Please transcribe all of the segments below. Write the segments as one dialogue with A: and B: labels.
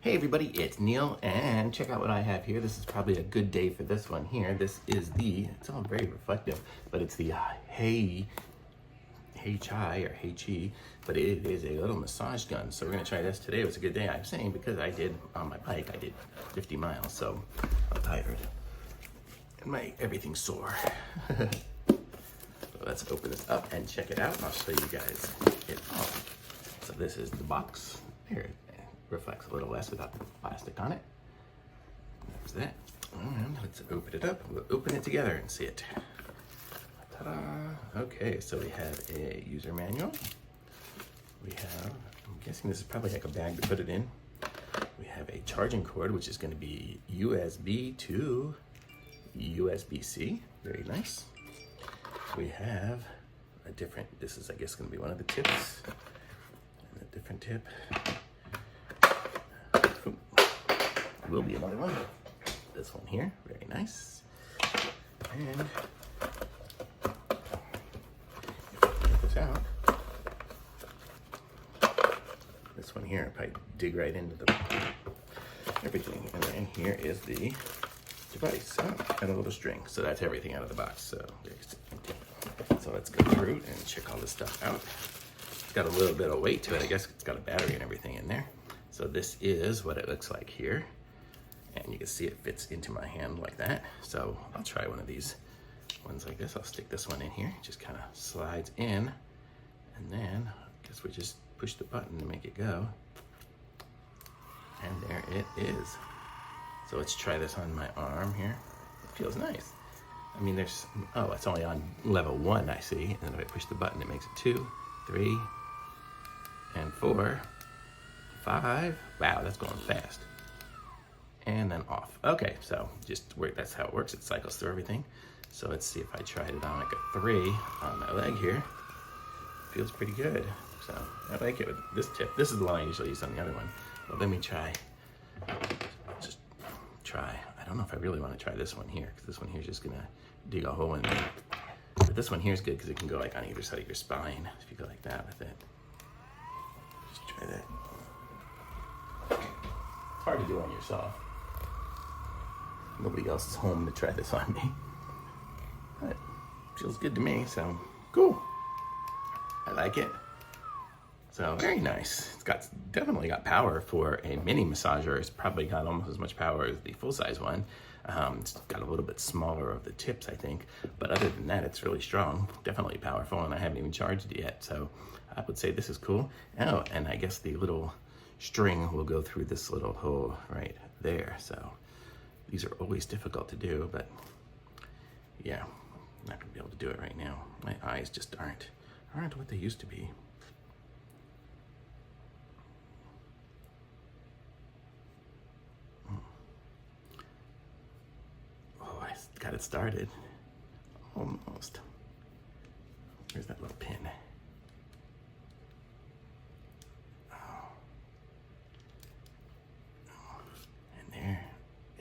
A: Hey everybody, it's Neil, and check out what I have here. This is probably a good day for this one here. This is it's all very reflective, but it's the HEYCHY or HEYCHY, but it is a little massage gun. So we're gonna try this today. It was a good day, I'm saying, because I did, on my bike, I did 50 miles, so I'm tired. And everything's sore. So let's open this up and check it out, and I'll show you guys it all. So this is the box. Here, reflects a little less without the plastic on it. There's that. And let's open it up. We'll open it together and see it. Ta-da! Okay, so we have a user manual. We have, I'm guessing this is probably like a bag to put it in. We have a charging cord, which is going to be USB to USB-C. Very nice. We have a different, this is I guess going to be one of the tips. And a different tip. Will be another one. This one here, very nice. And if I get this out, this one here, I probably dig right into everything. And then here is the device. Oh, and a little string. So that's everything out of the box. So let's go through and check all this stuff out. It's got a little bit of weight to it. I guess it's got a battery and everything in there. So this is what it looks like here. And you can see it fits into my hand like that. So I'll try one of these ones like this. I'll stick this one in here. It just kind of slides in. And then I guess we just push the button to make it go. And there it is. So let's try this on my arm here. It feels nice. I mean, there's, oh, it's only on level 1, I see. And then if I push the button, it makes it 2, 3, and 4, 5. Wow, that's going fast. And then off. Okay, so just work, that's how it works. It cycles through everything. So let's see if I tried it on like a 3 on my leg here. Feels pretty good. So I like it with this tip. This is the one I usually use on the other one. But let me try. Just try. I don't know if I really want to try this one here, because this one here is just gonna dig a hole in there. But this one here is good because it can go like on either side of your spine. If you go like that with it. Just try that. It's hard to do on yourself. Nobody else is home to try this on me. But feels good to me, so cool. I like it. So very nice. It's definitely got power for a mini massager. It's probably got almost as much power as the full-size one. It's got a little bit smaller of the tips, I think. But other than that, it's really strong. Definitely powerful, and I haven't even charged it yet. So I would say this is cool. Oh, and I guess the little string will go through this little hole right there. So these are always difficult to do, but yeah, I'm not gonna be able to do it right now. My eyes just aren't what they used to be. Oh, I got it started. Almost. Where's that little pin?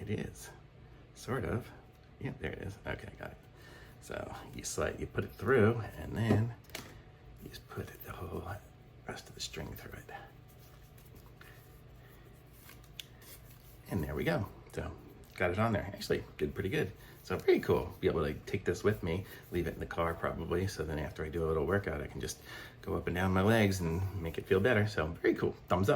A: It is, sort of. Yeah, there it is. Okay, got it. So you put it through, and then you just put the whole rest of the string through it. And there we go. So got it on there. Actually, did pretty good. So very cool. Be able to take this with me, leave it in the car probably. So then after I do a little workout, I can just go up and down my legs and make it feel better. So very cool. Thumbs up.